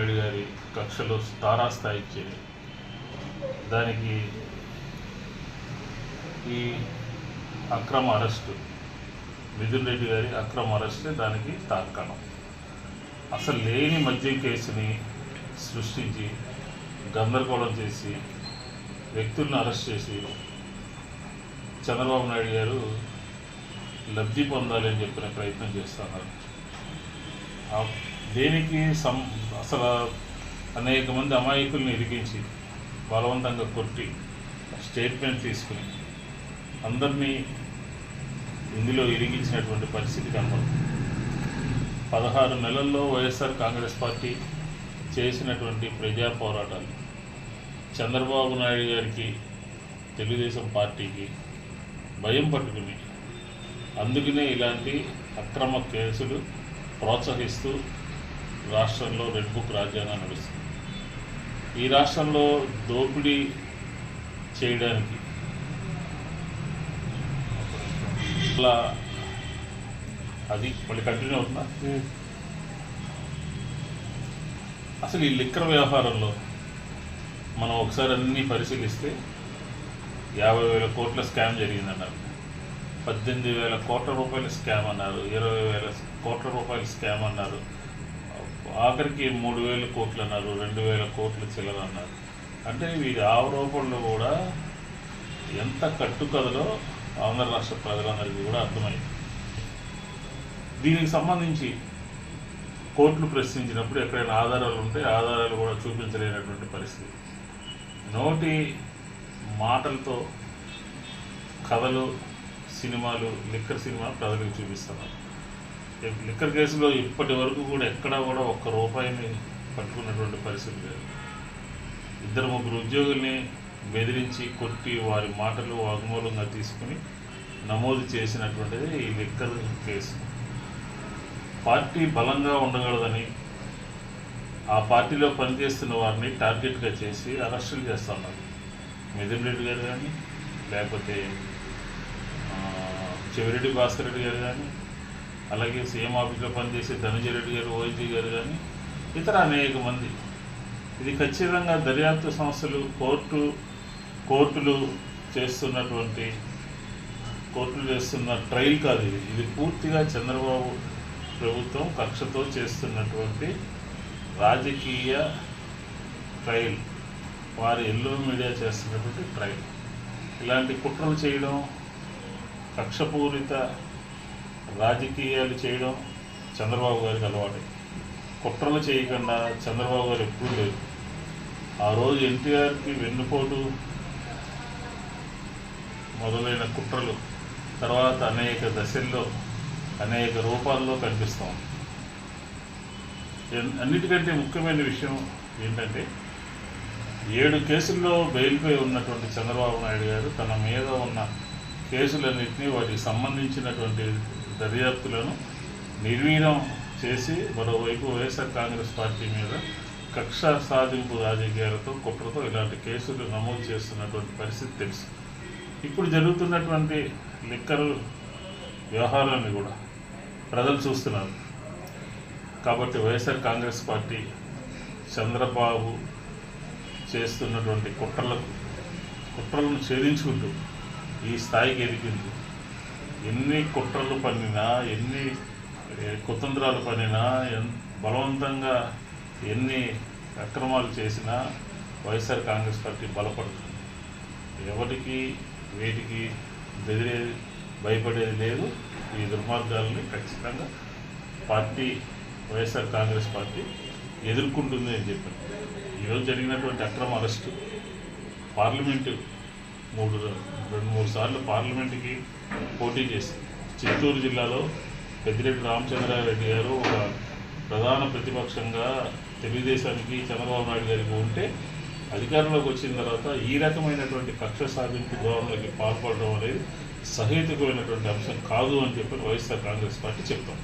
నాయుడు గారి కక్షలో తారాస్థాయికి చేరి దానికి ఈ అక్రమ అరెస్టు మిథున్ రెడ్డి గారి అక్రమ అరెస్టే దానికి తార్కాణం. అసలు లేని మద్యం కేసుని సృష్టించి గందరగోళం చేసి వ్యక్తులను అరెస్ట్ చేసి చంద్రబాబు నాయుడు గారు లబ్ధి పొందాలి అని చెప్పిన ప్రయత్నం చేస్తున్నారు. దేనికి అసలు అనేక మంది అమాయకుల్ని ఇరికించి బలవంతంగా కొట్టి స్టేట్మెంట్ తీసుకుని అందరినీ ఇందులో ఇరిగించినటువంటి పరిస్థితి కనబడుతుంది. 16 నెలల్లో వైఎస్ఆర్ కాంగ్రెస్ పార్టీ చేసినటువంటి ప్రజా పోరాటాలు చంద్రబాబు నాయుడు గారికి తెలుగుదేశం పార్టీకి భయం పట్టుకుని అందుకనే ఇలాంటి అక్రమ కేసులు ప్రోత్సహిస్తూ రాష్ట్రంలో రెడ్ బుక్ రాజ్యాంగం నడుస్తుంది. ఈ రాష్ట్రంలో దోపిడీ చేయడానికి అలా అది మళ్ళీ కంటిన్యూ అవుతుందా? అసలు ఈ లిక్కర్ వ్యవహారంలో మనం ఒకసారి అన్నీ పరిశీలిస్తే 50,000 కోట్ల స్కామ్ జరిగిందన్నారు, 18,000 కోట్ల రూపాయల స్కామ్ అన్నారు, 20,000 కోట్ల రూపాయల స్కామ్ అన్నారు, ఆఖరికి 3,000 కోట్లు అన్నారు, 2,000 కోట్ల చిల్లర అన్నారు. అంటే వీరి ఆరోపణలు కూడా ఎంత కట్టుకథలో ఆంధ్ర రాష్ట్ర ప్రజలందరికీ కూడా అర్థమైంది. దీనికి సంబంధించి కోర్టులు ప్రశ్నించినప్పుడు ఎక్కడైనా ఆధారాలు ఉంటే ఆధారాలు కూడా చూపించలేనటువంటి పరిస్థితి. నోటి మాటలతో కథలు, సినిమాలు, లిక్కర్ సినిమా ప్రజలకు చూపిస్తున్నారు. లిక్కర్ కేసులో ఇప్పటి వరకు కూడా ఎక్కడా కూడా ఒక్క రూపాయిని పట్టుకున్నటువంటి పరిస్థితి లేదు. 2-3 ఉద్యోగుల్ని బెదిరించి కొట్టి వారి మాటలు వాగ్మూలంగా తీసుకుని నమోదు చేసినటువంటిది ఈ లిక్కర్ కేసు. పార్టీ బలంగా ఉండగలదని ఆ పార్టీలో పనిచేస్తున్న వారిని టార్గెట్గా చేసి అరెస్టులు చేస్తున్నారు. మిథున్ రెడ్డి గారు కానీ, లేకపోతే చెవిరెడ్డి భాస్కర్ రెడ్డి గారు కానీ, అలాగే సీఎం ఆఫీస్లో పనిచేసే ధనంజయ రెడ్డి గారు, ఓఐజీ గారు కానీ, ఇతర అనేక మంది. ఇది ఖచ్చితంగా దర్యాప్తు సంస్థలు, కోర్టులు చేస్తున్న ట్రయల్ కాదు. ఇది పూర్తిగా చంద్రబాబు ప్రభుత్వం కక్షతో చేస్తున్నటువంటి రాజకీయ ట్రయల్, వారి ఎల్లో మీడియా చేస్తున్నటువంటి ట్రయల్. ఇలాంటి కుట్రలు చేయడం, కక్షపూరిత రాజకీయాలు చేయడం చంద్రబాబు గారికి అలవాటే. కుట్రలు చేయకుండా చంద్రబాబు గారు ఎప్పుడూ లేదు. ఆ రోజు ఎన్టీఆర్కి వెన్నుపోటు మొదలైన కుట్రలు తర్వాత అనేక దశల్లో, అనేక రూపాల్లో కనిపిస్తాం. అన్నిటికంటే ముఖ్యమైన విషయం ఏంటంటే 7 కేసుల్లో బెయిల్పై ఉన్నటువంటి చంద్రబాబు నాయుడు గారు తన మీద ఉన్న కేసులన్నింటినీ వాటికి సంబంధించినటువంటి దర్యాప్తులను నిర్వీర్యం చేసి మరోవైపు వైఎస్ఆర్ కాంగ్రెస్ పార్టీ మీద కక్ష సాధింపు రాజకీయాలతో, కుట్రతో ఇలాంటి కేసులు నమోదు చేస్తున్నటువంటి పరిస్థితి తెలుసు. ఇప్పుడు జరుగుతున్నటువంటి లిక్కర్ వ్యవహారాన్ని కూడా ప్రజలు చూస్తున్నారు. కాబట్టి వైఎస్ఆర్ కాంగ్రెస్ పార్టీ చంద్రబాబు చేస్తున్నటువంటి కుట్రలను ఛేదించుకుంటూ ఈ స్థాయికి ఎదిగింది. ఎన్ని కుట్రలు పన్నినా, ఎన్ని కుతంత్రాలు పన్నినా, బలవంతంగా ఎన్ని అక్రమాలు చేసినా వైఎస్ఆర్ కాంగ్రెస్ పార్టీ బలపడుతుంది. ఎవరికి వేటికి భయపడేది లేదు. ఈ దుర్మార్గాలని ఖచ్చితంగా వైఎస్ఆర్ కాంగ్రెస్ పార్టీ ఎదుర్కొంటుంది అని చెప్పారు. ఈరోజు జరిగినటువంటి అక్రమ అరెస్టు పార్లమెంటు 2-3 సార్లు పార్లమెంటుకి పోటీ చేసి చిత్తూరు జిల్లాలో పెద్దిరెడ్డి రామచంద్రారెడ్డి గారు ఒక ప్రధాన ప్రతిపక్షంగా తెలుగుదేశానికి, చంద్రబాబు నాయుడు గారికి ఉంటే అధికారంలోకి వచ్చిన తర్వాత ఈ రకమైనటువంటి కక్ష సాధింపు ధోరణులకి పాల్పడడం అనేది సహేతుకమైనటువంటి అంశం కాదు అని చెప్పి వైఎస్ఆర్ కాంగ్రెస్ పార్టీ చెప్తాం.